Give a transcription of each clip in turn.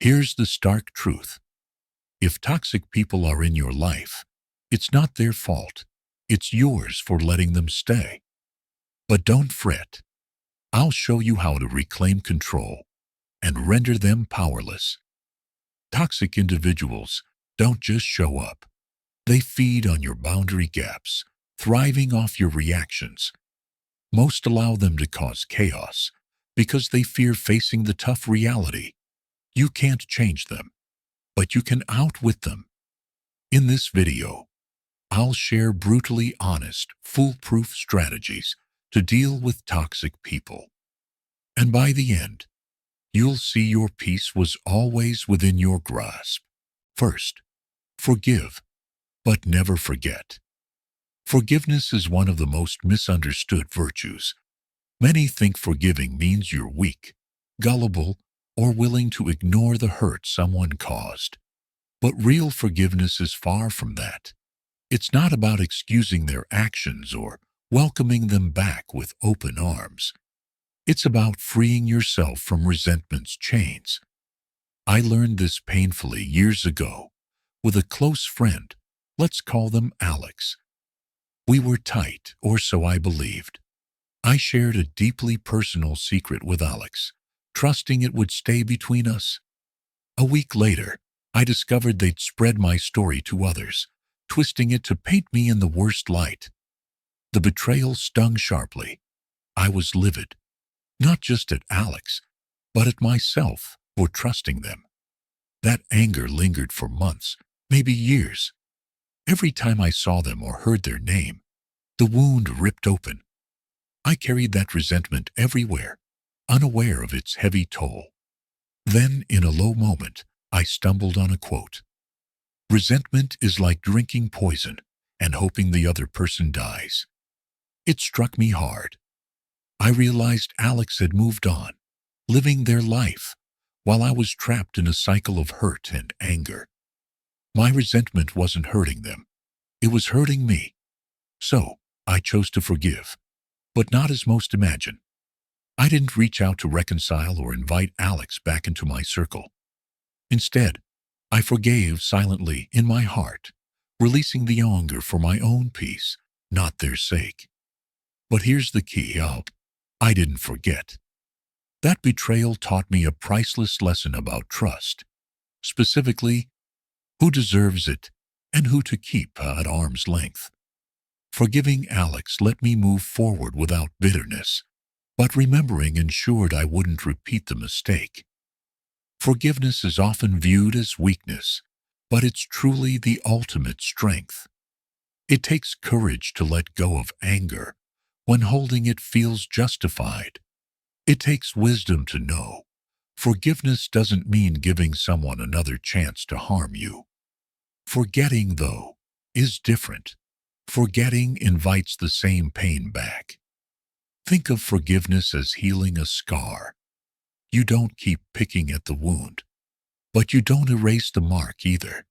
Here's the stark truth. If toxic people are in your life, it's not their fault. It's yours for letting them stay. But don't fret. I'll show you how to reclaim control and render them powerless. Toxic individuals don't just show up. They feed on your boundary gaps, thriving off your reactions. Most allow them to cause chaos because they fear facing the tough reality. You can't change them, but you can outwit them. In this video, I'll share brutally honest, foolproof strategies to deal with toxic people. And by the end, you'll see your peace was always within your grasp. First, forgive, but never forget. Forgiveness is one of the most misunderstood virtues. Many think forgiving means you're weak, gullible, or willing to ignore the hurt someone caused. But real forgiveness is far from that. It's not about excusing their actions or welcoming them back with open arms. It's about freeing yourself from resentment's chains. I learned this painfully years ago with a close friend. Let's call them Alex. We were tight, or so I believed. I shared a deeply personal secret with Alex, trusting it would stay between us. A week later, I discovered they'd spread my story to others, twisting it to paint me in the worst light. The betrayal stung sharply. I was livid, not just at Alex, but at myself for trusting them. That anger lingered for months, maybe years. Every time I saw them or heard their name, the wound ripped open. I carried that resentment everywhere, unaware of its heavy toll. Then, in a low moment, I stumbled on a quote. Resentment is like drinking poison and hoping the other person dies. It struck me hard. I realized Alex had moved on, living their life, while I was trapped in a cycle of hurt and anger. My resentment wasn't hurting them. It was hurting me. So, I chose to forgive, but not as most imagine. I didn't reach out to reconcile or invite Alex back into my circle. Instead, I forgave silently in my heart, releasing the anger for my own peace, not their sake. But here's the key, I didn't forget. That betrayal taught me a priceless lesson about trust, specifically, who deserves it and who to keep at arm's length. Forgiving Alex let me move forward without bitterness, but remembering ensured I wouldn't repeat the mistake. Forgiveness is often viewed as weakness, but it's truly the ultimate strength. It takes courage to let go of anger when holding it feels justified. It takes wisdom to know forgiveness doesn't mean giving someone another chance to harm you. Forgetting, though, is different. Forgetting invites the same pain back. Think of forgiveness as healing a scar. You don't keep picking at the wound, but you don't erase the mark either.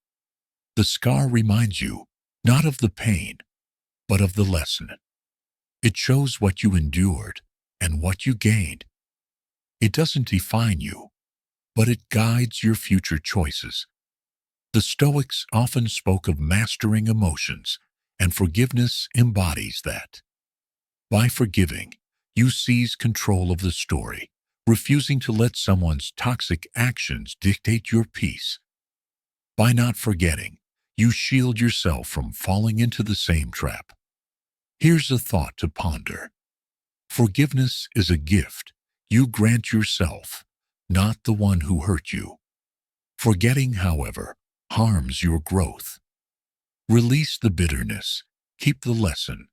The scar reminds you not of the pain, but of the lesson. It shows what you endured and what you gained. It doesn't define you, but it guides your future choices. The Stoics often spoke of mastering emotions, and forgiveness embodies that. By forgiving, you seize control of the story, refusing to let someone's toxic actions dictate your peace. By not forgetting, you shield yourself from falling into the same trap. Here's a thought to ponder. Forgiveness is a gift you grant yourself, not the one who hurt you. Forgetting, however, harms your growth. Release the bitterness, keep the lesson,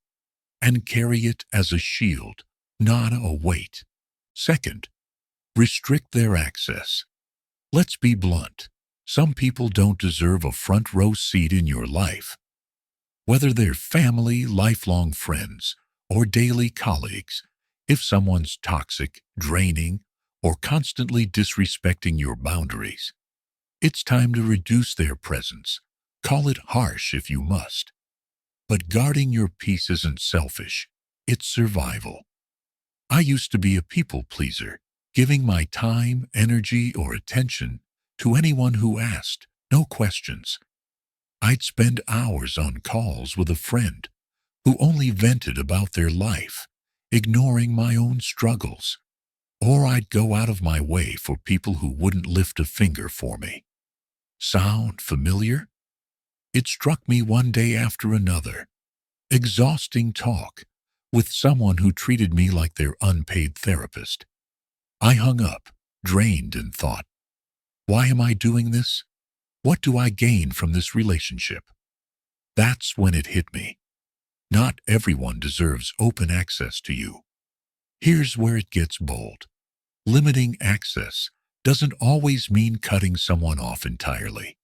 and carry it as a shield, not a weight. Second, restrict their access. Let's be blunt. Some people don't deserve a front row seat in your life. Whether they're family, lifelong friends, or daily colleagues, if someone's toxic, draining, or constantly disrespecting your boundaries, it's time to reduce their presence. Call it harsh if you must. But guarding your peace isn't selfish, it's survival. I used to be a people pleaser, giving my time, energy, or attention to anyone who asked, no questions. I'd spend hours on calls with a friend who only vented about their life, ignoring my own struggles. Or I'd go out of my way for people who wouldn't lift a finger for me. Sound familiar? It struck me one day after another. Exhausting talk with someone who treated me like their unpaid therapist. I hung up, drained, and thought, why am I doing this? What do I gain from this relationship? That's when it hit me. Not everyone deserves open access to you. Here's where it gets bold. Limiting access doesn't always mean cutting someone off entirely.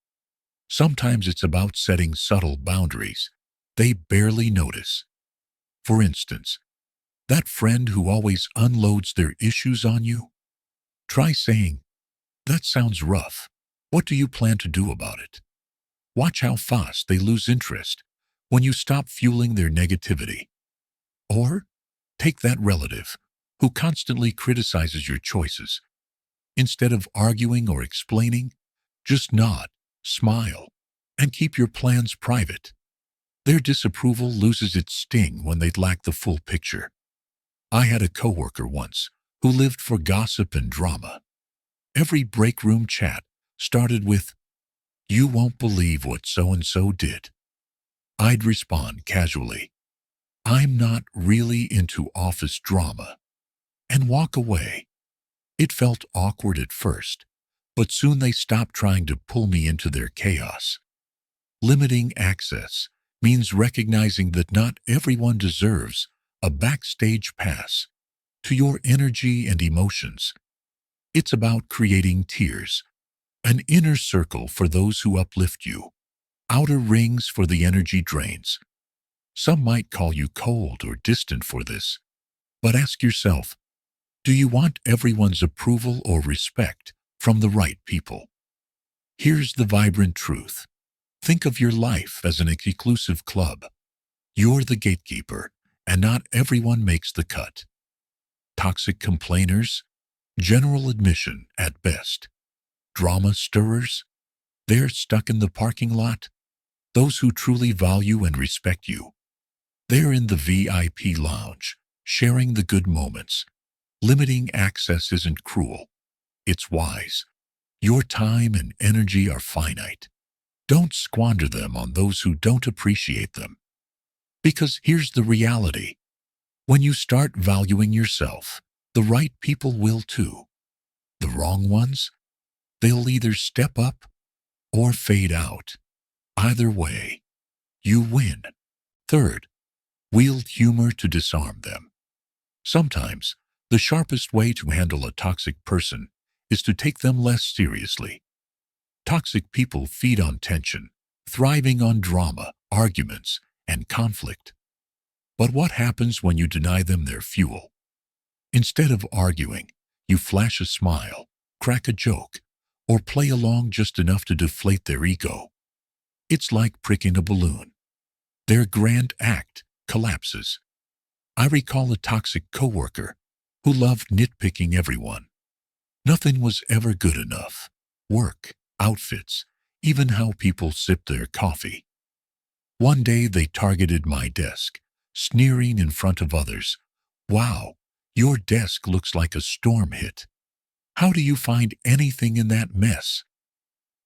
Sometimes it's about setting subtle boundaries they barely notice. For instance, that friend who always unloads their issues on you? Try saying, that sounds rough. What do you plan to do about it? Watch how fast they lose interest when you stop fueling their negativity. Or take that relative who constantly criticizes your choices. Instead of arguing or explaining, just nod, smile, and keep your plans private. Their disapproval loses its sting when they lack the full picture. I had a coworker once who lived for gossip and drama. Every break room chat started with, "You won't believe what so-and-so did." I'd respond casually, "I'm not really into office drama," and walk away. It felt awkward at first, but soon they stopped trying to pull me into their chaos. Limiting access means recognizing that not everyone deserves a backstage pass to your energy and emotions. It's about creating tiers, an inner circle for those who uplift you, outer rings for the energy drains. Some might call you cold or distant for this, but ask yourself, do you want everyone's approval or respect from the right people? Here's the vibrant truth. Think of your life as an exclusive club. You're the gatekeeper, and not everyone makes the cut. Toxic complainers? General admission at best. Drama stirrers? They're stuck in the parking lot. Those who truly value and respect you. They're in the VIP lounge, sharing the good moments. Limiting access isn't cruel. It's wise. Your time and energy are finite. Don't squander them on those who don't appreciate them. Because here's the reality. When you start valuing yourself, the right people will too. The wrong ones? They'll either step up or fade out. Either way, you win. Third, wield humor to disarm them. Sometimes, the sharpest way to handle a toxic person is to take them less seriously. Toxic people feed on tension, thriving on drama, arguments, and conflict. But what happens when you deny them their fuel? Instead of arguing, you flash a smile, crack a joke, or play along just enough to deflate their ego. It's like pricking a balloon. Their grand act collapses. I recall a toxic coworker who loved nitpicking everyone. Nothing was ever good enough. Work, outfits, even how people sipped their coffee. One day they targeted my desk, sneering in front of others. "Wow, your desk looks like a storm hit. How do you find anything in that mess?"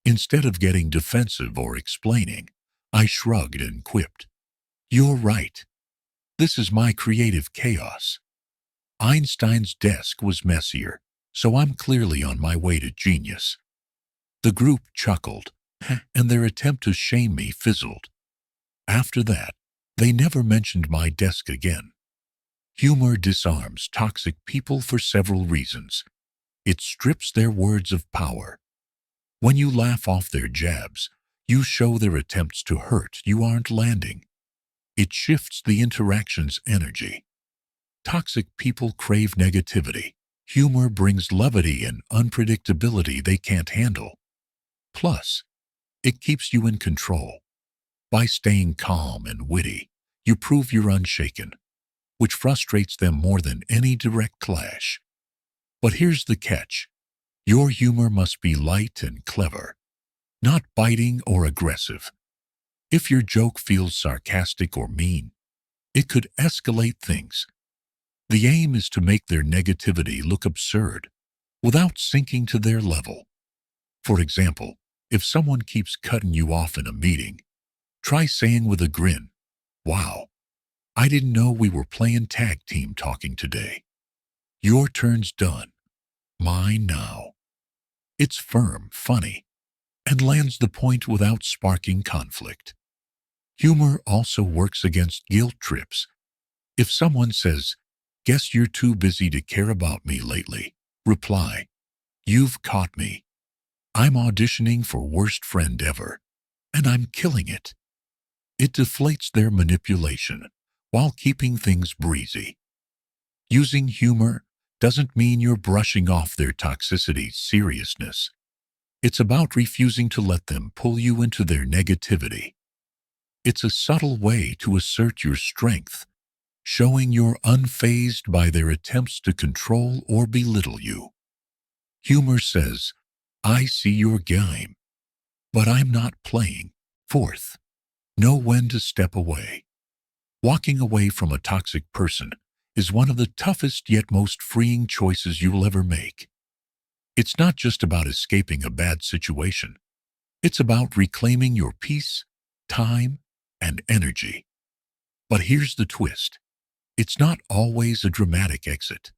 Instead of getting defensive or explaining, I shrugged and quipped, "You're right. This is my creative chaos." Einstein's desk was messier, so I'm clearly on my way to genius. The group chuckled, and their attempt to shame me fizzled. After that, they never mentioned my desk again. Humor disarms toxic people for several reasons. It strips their words of power. When you laugh off their jabs, you show their attempts to hurt you aren't landing. It shifts the interaction's energy. Toxic people crave negativity. Humor brings levity and unpredictability they can't handle. Plus, it keeps you in control. By staying calm and witty, you prove you're unshaken, which frustrates them more than any direct clash. But here's the catch. Your humor must be light and clever, not biting or aggressive. If your joke feels sarcastic or mean, it could escalate things. The aim is to make their negativity look absurd without sinking to their level. For example, if someone keeps cutting you off in a meeting, try saying with a grin, "Wow, I didn't know we were playing tag team talking today. Your turn's done. Mine now." It's firm, funny, and lands the point without sparking conflict. Humor also works against guilt trips. If someone says, "Guess you're too busy to care about me lately," reply, "You've caught me. I'm auditioning for worst friend ever, and I'm killing it." It deflates their manipulation while keeping things breezy. Using humor doesn't mean you're brushing off their toxicity's seriousness. It's about refusing to let them pull you into their negativity. It's a subtle way to assert your strength, showing you're unfazed by their attempts to control or belittle you. Humor says, "I see your game, but I'm not playing." Fourth, know when to step away. Walking away from a toxic person is one of the toughest yet most freeing choices you'll ever make. It's not just about escaping a bad situation. It's about reclaiming your peace, time, and energy. But here's the twist. It's not always a dramatic exit.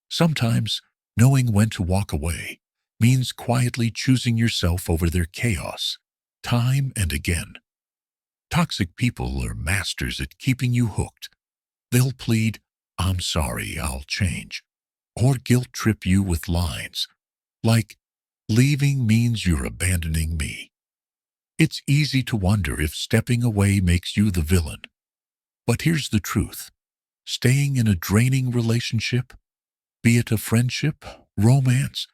Sometimes knowing when to walk away means quietly choosing yourself over their chaos, time and again. Toxic people are masters at keeping you hooked. They'll plead, "I'm sorry, I'll change," or guilt trip you with lines like, "Leaving means you're abandoning me." It's easy to wonder if stepping away makes you the villain. But here's the truth. Staying in a draining relationship, be it a friendship, romance,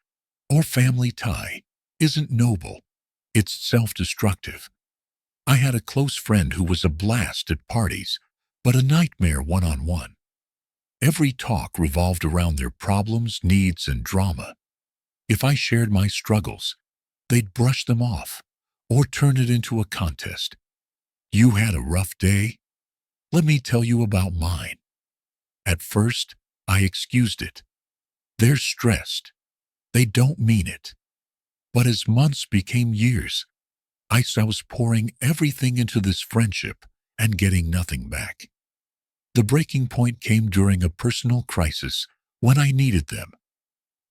or family tie, isn't noble. It's self-destructive. I had a close friend who was a blast at parties, but a nightmare one-on-one. Every talk revolved around their problems, needs, and drama. If I shared my struggles, they'd brush them off or turn it into a contest. "You had a rough day? Let me tell you about mine." At first, I excused it. They're stressed. They don't mean it. But as months became years, I was pouring everything into this friendship and getting nothing back. The breaking point came during a personal crisis when I needed them.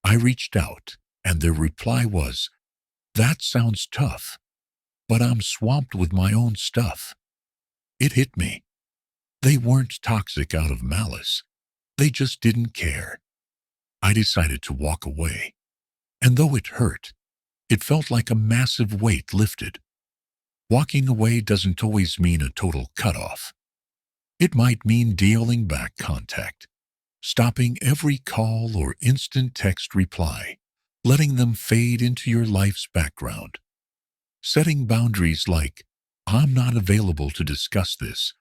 I reached out, and their reply was, "That sounds tough, but I'm swamped with my own stuff." It hit me. They weren't toxic out of malice. They just didn't care. I decided to walk away. And though it hurt, it felt like a massive weight lifted. Walking away doesn't always mean a total cutoff. It might mean dialing back contact, stopping every call or instant text reply, letting them fade into your life's background. Setting boundaries like, "I'm not available to discuss this,"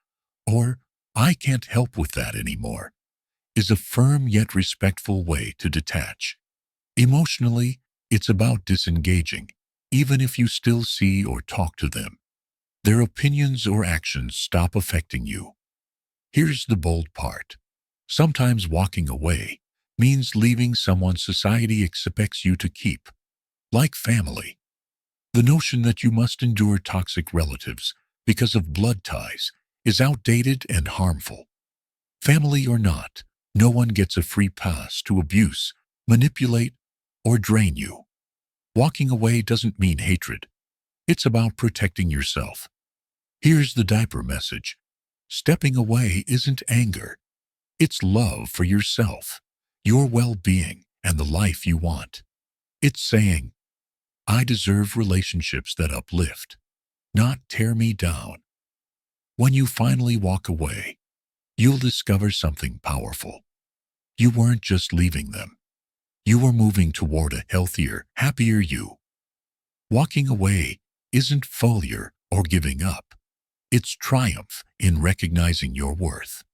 or "I can't help with that anymore," is a firm yet respectful way to detach. Emotionally, it's about disengaging, even if you still see or talk to them. Their opinions or actions stop affecting you. Here's the bold part. Sometimes walking away means leaving someone society expects you to keep, like family. The notion that you must endure toxic relatives because of blood ties is outdated and harmful. Family or not, no one gets a free pass to abuse, manipulate, or drain you. Walking away doesn't mean hatred. It's about protecting yourself. Here's the diaper message. Stepping away isn't anger. It's love for yourself, your well-being, and the life you want. It's saying, "I deserve relationships that uplift, not tear me down." When you finally walk away, you'll discover something powerful. You weren't just leaving them. You were moving toward a healthier, happier you. Walking away isn't failure or giving up. It's triumph in recognizing your worth.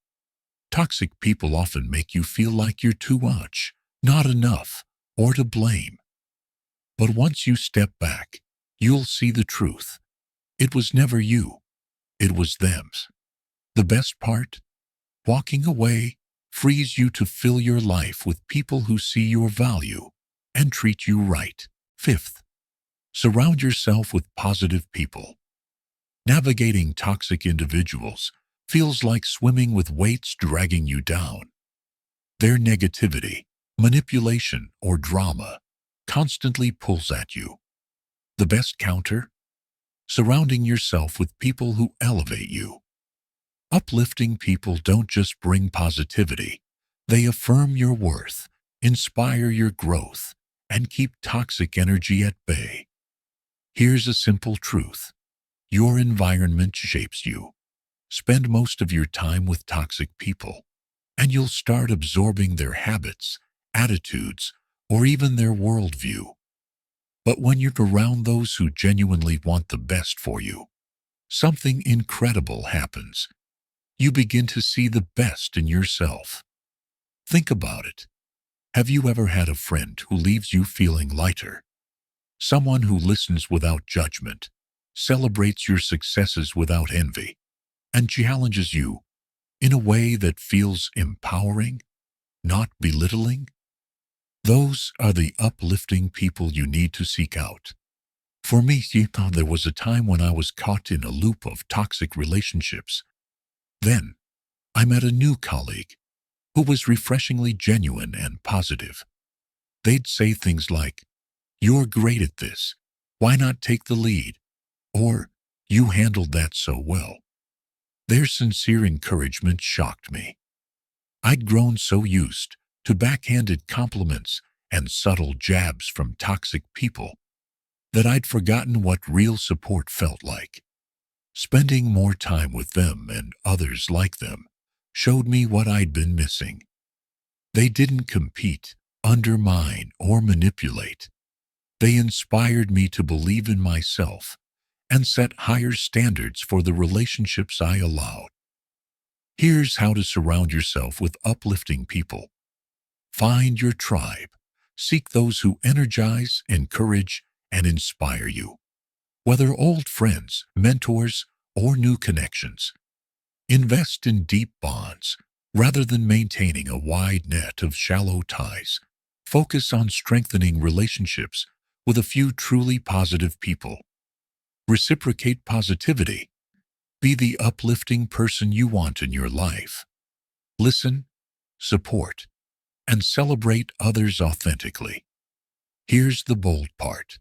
Toxic people often make you feel like you're too much, not enough, or to blame. But once you step back, you'll see the truth. It was never you. It was them's. The best part? Walking away frees you to fill your life with people who see your value and treat you right. Fifth, surround yourself with positive people. Navigating toxic individuals feels like swimming with weights dragging you down. Their negativity, manipulation, or drama constantly pulls at you. The best counter? Surrounding yourself with people who elevate you. Uplifting people don't just bring positivity. They affirm your worth, inspire your growth, and keep toxic energy at bay. Here's a simple truth. Your environment shapes you. Spend most of your time with toxic people, and you'll start absorbing their habits, attitudes, or even their worldview. But when you're around those who genuinely want the best for you, something incredible happens. You begin to see the best in yourself. Think about it. Have you ever had a friend who leaves you feeling lighter? Someone who listens without judgment, celebrates your successes without envy, and challenges you in a way that feels empowering, not belittling? Those are the uplifting people you need to seek out. For me, there was a time when I was caught in a loop of toxic relationships. Then, I met a new colleague who was refreshingly genuine and positive. They'd say things like, "You're great at this. Why not take the lead?" Or, "You handled that so well." Their sincere encouragement shocked me. I'd grown so used to backhanded compliments and subtle jabs from toxic people that I'd forgotten what real support felt like. Spending more time with them and others like them showed me what I'd been missing. They didn't compete, undermine, or manipulate. They inspired me to believe in myself and set higher standards for the relationships I allowed. Here's how to surround yourself with uplifting people. Find your tribe. Seek those who energize, encourage, and inspire you. Whether old friends, mentors, or new connections, invest in deep bonds rather than maintaining a wide net of shallow ties. Focus on strengthening relationships with a few truly positive people. Reciprocate positivity. Be the uplifting person you want in your life. Listen, support, and celebrate others authentically. Here's the bold part.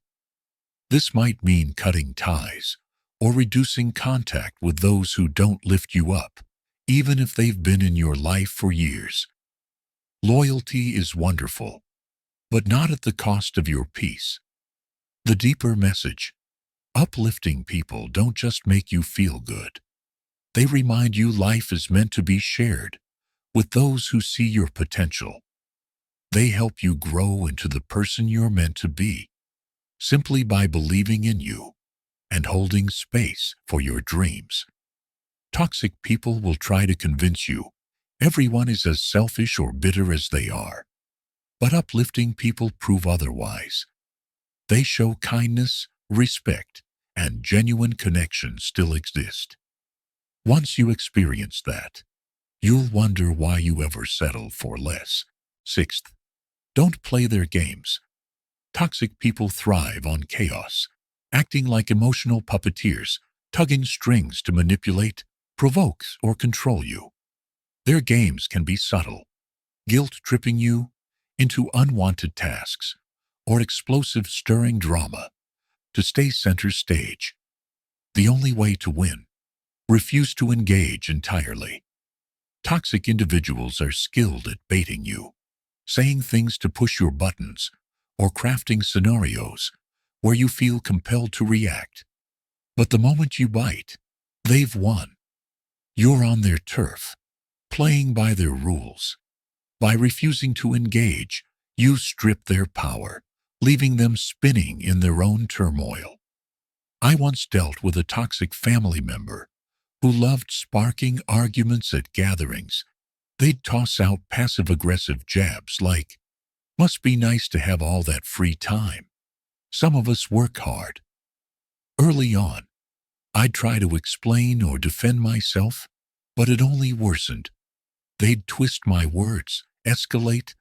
This might mean cutting ties or reducing contact with those who don't lift you up, even if they've been in your life for years. Loyalty is wonderful, but not at the cost of your peace. The deeper message: uplifting people don't just make you feel good. They remind you life is meant to be shared with those who see your potential. They help you grow into the person you're meant to be, simply by believing in you and holding space for your dreams. Toxic people will try to convince you everyone is as selfish or bitter as they are. But uplifting people prove otherwise. They show kindness, respect, and genuine connection still exist. Once you experience that, you'll wonder why you ever settled for less. Sixth, don't play their games. Toxic people thrive on chaos, acting like emotional puppeteers, tugging strings to manipulate, provoke, or control you. Their games can be subtle, guilt-tripping you into unwanted tasks, or explosive stirring drama to stay center stage. The only way to win: refuse to engage entirely. Toxic individuals are skilled at baiting you, saying things to push your buttons, or crafting scenarios where you feel compelled to react. But the moment you bite, they've won. You're on their turf, playing by their rules. By refusing to engage, you strip their power, leaving them spinning in their own turmoil. I once dealt with a toxic family member who loved sparking arguments at gatherings. They'd toss out passive-aggressive jabs like, "Must be nice to have all that free time." Some of us work hard. Early on, I'd try to explain or defend myself, but it only worsened. They'd twist my words, escalate,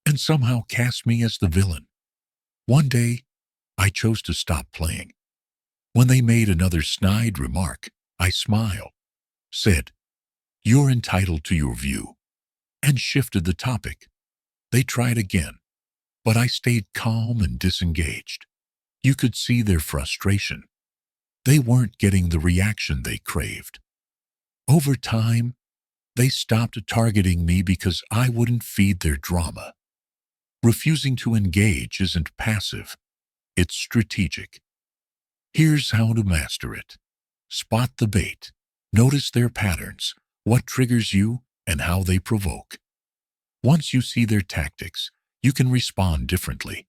and somehow cast me as the villain. One day, I chose to stop playing. When they made another snide remark, I smiled, said, "You're entitled to your view," and shifted the topic. They tried again, but I stayed calm and disengaged. You could see their frustration. They weren't getting the reaction they craved. Over time, they stopped targeting me because I wouldn't feed their drama. Refusing to engage isn't passive, it's strategic. Here's how to master it. Spot the bait. Notice their patterns, what triggers you, and how they provoke. Once you see their tactics, you can respond differently.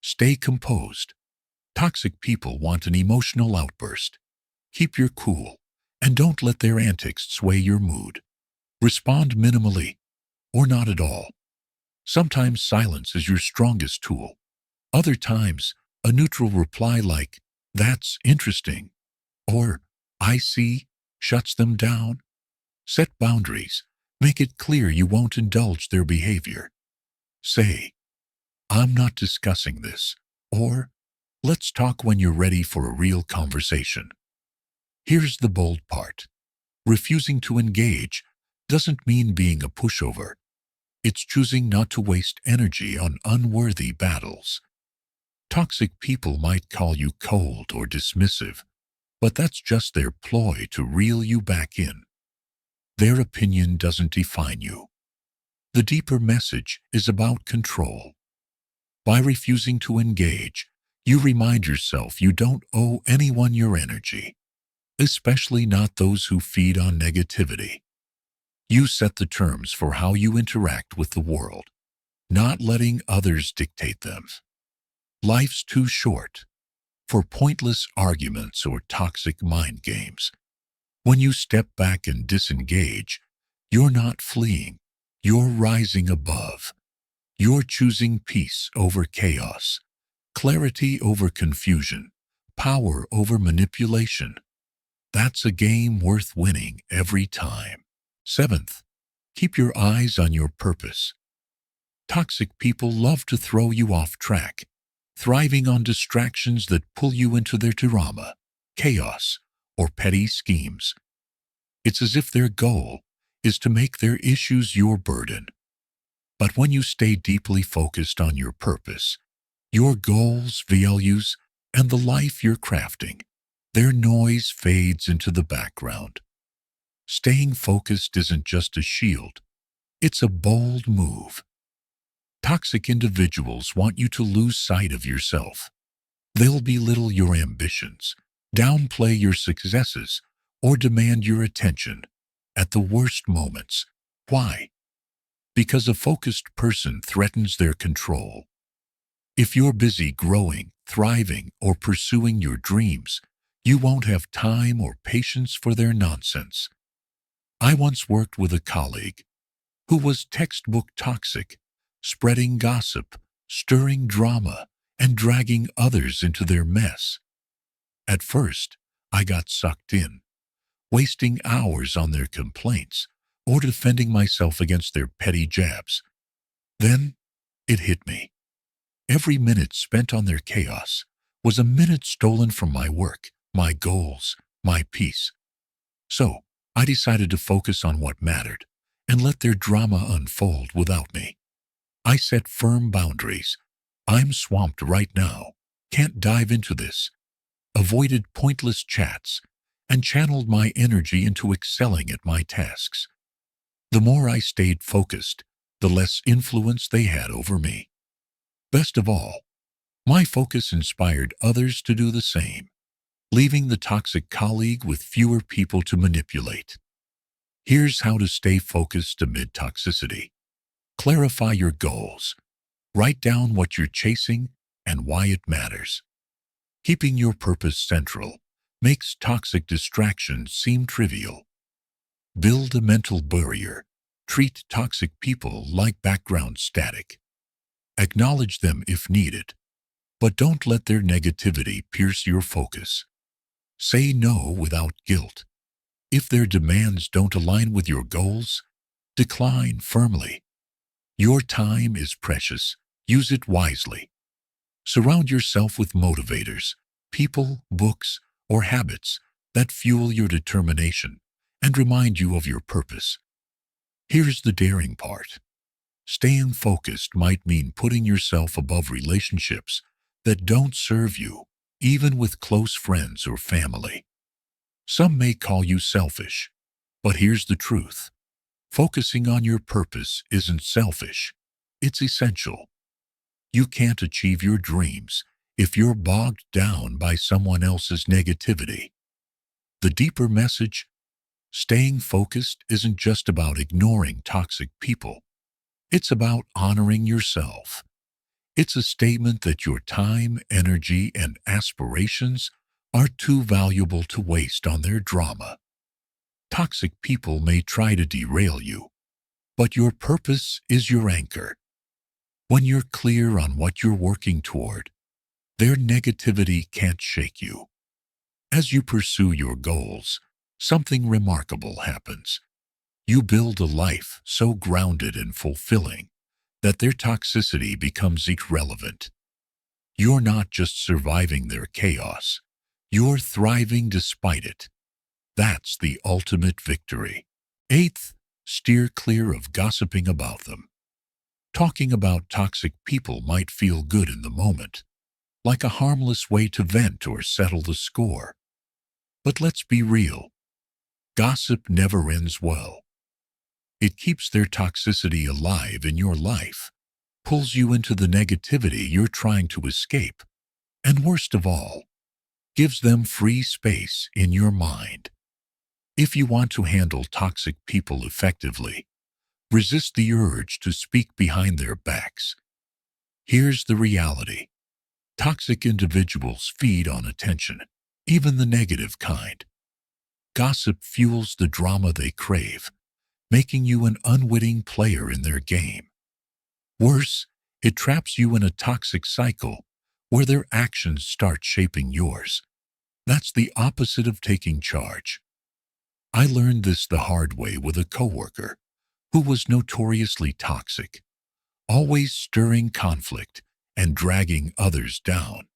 Stay composed. Toxic people want an emotional outburst. Keep your cool, and don't let their antics sway your mood. Respond minimally, or not at all. Sometimes silence is your strongest tool. Other times, a neutral reply like, "That's interesting," or "I see," shuts them down. Set boundaries. Make it clear you won't indulge their behavior. Say, "I'm not discussing this," or "Let's talk when you're ready for a real conversation." Here's the bold part. Refusing to engage doesn't mean being a pushover. It's choosing not to waste energy on unworthy battles. Toxic people might call you cold or dismissive, but that's just their ploy to reel you back in. Their opinion doesn't define you. The deeper message is about control. By refusing to engage, you remind yourself you don't owe anyone your energy, especially not those who feed on negativity. You set the terms for how you interact with the world, not letting others dictate them. Life's too short for pointless arguments or toxic mind games. When you step back and disengage, you're not fleeing, you're rising above. You're choosing peace over chaos, clarity over confusion, power over manipulation. That's a game worth winning every time. Seventh, keep your eyes on your purpose. Toxic people love to throw you off track, thriving on distractions that pull you into their drama, chaos, or petty schemes. It's as if their goal is to make their issues your burden. But when you stay deeply focused on your purpose, your goals, values, and the life you're crafting, their noise fades into the background. Staying focused isn't just a shield, it's a bold move. Toxic individuals want you to lose sight of yourself. They'll belittle your ambitions, downplay your successes, or demand your attention at the worst moments. Why? Because a focused person threatens their control. If you're busy growing, thriving, or pursuing your dreams, you won't have time or patience for their nonsense. I once worked with a colleague who was textbook toxic, spreading gossip, stirring drama, and dragging others into their mess. At first, I got sucked in, wasting hours on their complaints or defending myself against their petty jabs. Then, it hit me. Every minute spent on their chaos was a minute stolen from my work, my goals, my peace. So, I decided to focus on what mattered and let their drama unfold without me. I set firm boundaries. I'm swamped right now, can't dive into this. Avoided pointless chats and channeled my energy into excelling at my tasks. The more I stayed focused, the less influence they had over me. Best of all, my focus inspired others to do the same, leaving the toxic colleague with fewer people to manipulate. Here's how to stay focused amid toxicity. Clarify your goals. Write down what you're chasing and why it matters. Keeping your purpose central makes toxic distractions seem trivial. Build a mental barrier. Treat toxic people like background static. Acknowledge them if needed, But don't let their negativity pierce your focus. Say no without guilt. If their demands don't align with your goals, decline firmly. Your time is precious. Use it wisely. Surround yourself with motivators, people, books, or habits that fuel your determination and remind you of your purpose. Here's the daring part. Staying focused might mean putting yourself above relationships that don't serve you, even with close friends or family. Some may call you selfish, but here's the truth. Focusing on your purpose isn't selfish. It's essential. You can't achieve your dreams if you're bogged down by someone else's negativity. The deeper message: staying focused isn't just about ignoring toxic people. It's about honoring yourself. It's a statement that your time, energy, and aspirations are too valuable to waste on their drama. Toxic people may try to derail you, but your purpose is your anchor. When you're clear on what you're working toward, their negativity can't shake you. As you pursue your goals, something remarkable happens. You build a life so grounded and fulfilling that their toxicity becomes irrelevant. You're not just surviving their chaos, you're thriving despite it. That's the ultimate victory. Eighth, steer clear of gossiping about them. Talking about toxic people might feel good in the moment, like a harmless way to vent or settle the score. But let's be real. Gossip never ends well. It keeps their toxicity alive in your life, pulls you into the negativity you're trying to escape, and worst of all, gives them free space in your mind. If you want to handle toxic people effectively, resist the urge to speak behind their backs. Here's the reality. Toxic individuals feed on attention, even the negative kind. Gossip fuels the drama they crave, making you an unwitting player in their game. Worse, it traps you in a toxic cycle where their actions start shaping yours. That's the opposite of taking charge. I learned this the hard way with a coworker who was notoriously toxic, always stirring conflict and dragging others down.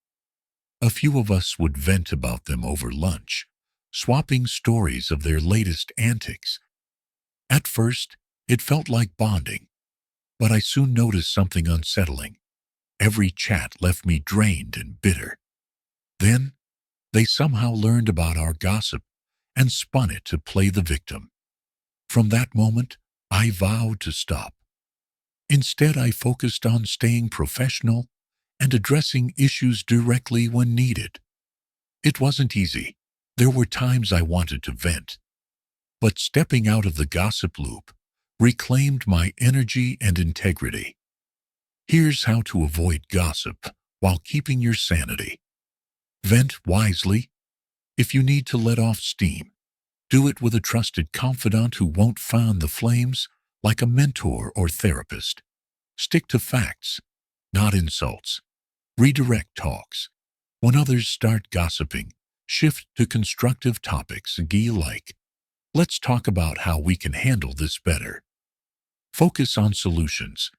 A few of us would vent about them over lunch, swapping stories of their latest antics. At first, it felt like bonding, but I soon noticed something unsettling. Every chat left me drained and bitter. Then, they somehow learned about our gossip and spun it to play the victim. From that moment, I vowed to stop. Instead, I focused on staying professional and addressing issues directly when needed. It wasn't easy. There were times I wanted to vent, but stepping out of the gossip loop reclaimed my energy and integrity. Here's how to avoid gossip while keeping your sanity. Vent wisely. If you need to let off steam, do it with a trusted confidant who won't fan the flames, like a mentor or therapist. Stick to facts, not insults. Redirect talks. When others start gossiping, shift to constructive topics like, let's talk about how we can handle this better. Focus on solutions.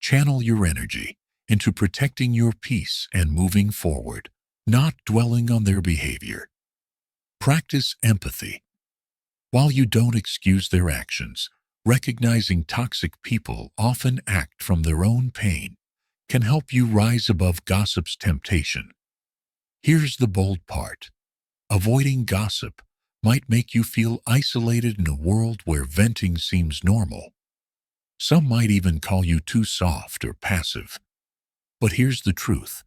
Channel your energy into protecting your peace and moving forward, not dwelling on their behavior. Practice empathy. While you don't excuse their actions, recognizing toxic people often act from their own pain can help you rise above gossip's temptation. Here's the bold part. Avoiding gossip might make you feel isolated in a world where venting seems normal. Some might even call you too soft or passive. But here's the truth.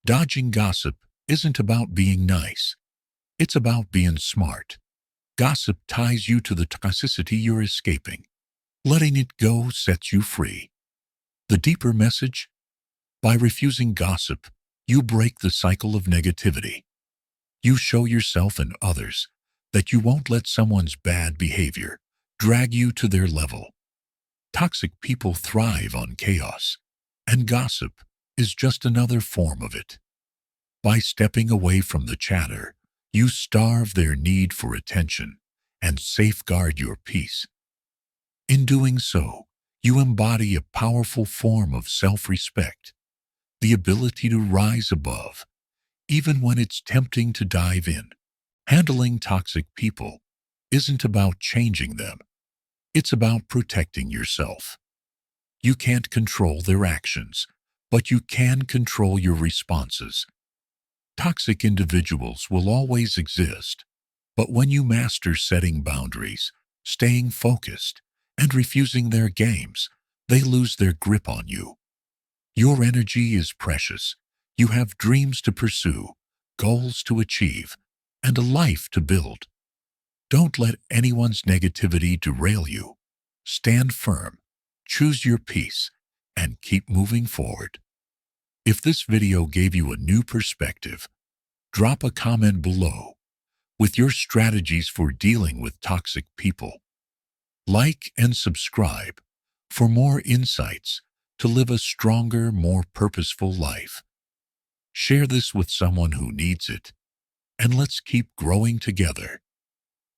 Dodging gossip isn't about being nice. It's about being smart. Gossip ties you to the toxicity you're escaping. Letting it go sets you free. The deeper message? By refusing gossip, you break the cycle of negativity. You show yourself and others that you won't let someone's bad behavior drag you to their level. Toxic people thrive on chaos, and gossip is just another form of it. By stepping away from the chatter, you starve their need for attention and safeguard your peace. In doing so, you embody a powerful form of self-respect, the ability to rise above, even when it's tempting to dive in. Handling toxic people isn't about changing them. It's about protecting yourself. You can't control their actions, but you can control your responses. Toxic individuals will always exist, but when you master setting boundaries, staying focused, and refusing their games, they lose their grip on you. Your energy is precious. You have dreams to pursue, goals to achieve, and a life to build. Don't let anyone's negativity derail you. Stand firm, choose your peace, and keep moving forward. If this video gave you a new perspective, drop a comment below with your strategies for dealing with toxic people. Like and subscribe for more insights to live a stronger, more purposeful life. Share this with someone who needs it, and let's keep growing together.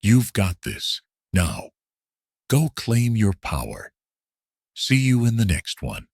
You've got this. Now, go claim your power. See you in the next one.